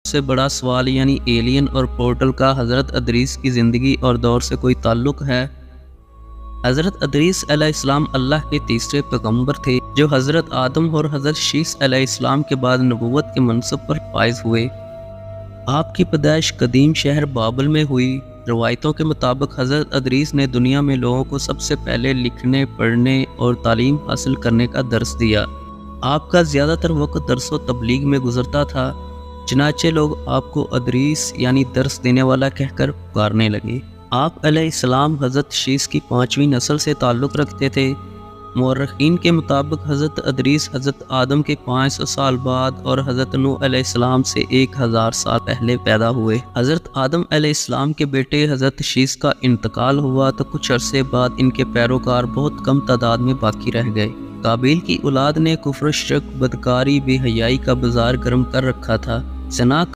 سے بڑا سوال یعنی ایلین اور پورٹل کا حضرت ادریس کی زندگی اور دور سے کوئی تعلق ہے؟ حضرت ادریس علیہ السلام اللہ کے تیسرے پیغمبر تھے جو حضرت آدم اور حضرت شیس علیہ السلام کے بعد نبوت کے منصب پر فائز ہوئے۔ آپ کی پیدائش قدیم شہر بابل میں ہوئی۔ روایتوں کے مطابق حضرت ادریس نے دنیا میں لوگوں کو سب سے پہلے لکھنے، پڑھنے اور تعلیم حاصل کرنے کا درس دیا۔ آپ کا زیادہ تر وقت درس و تبلیغ میں گزرتا تھا، چنانچہ لوگ آپ کو ادریس یعنی درس دینے والا کہہ کر پکارنے لگے۔ آپ علیہ السلام حضرت شیس کی 5ویں نسل سے تعلق رکھتے تھے۔ مورخین کے مطابق حضرت ادریس حضرت آدم کے 500 سال بعد اور حضرت نوح علیہ السلام سے 1000 سال پہلے پیدا ہوئے۔ حضرت آدم علیہ السلام کے بیٹے حضرت شیس کا انتقال ہوا تو کچھ عرصے بعد ان کے پیروکار بہت کم تعداد میں باقی رہ گئے۔ قابیل کی اولاد نے کفر، شرک، بدکاری، بے حیائی کا بازار گرم کر رکھا تھا۔ زنا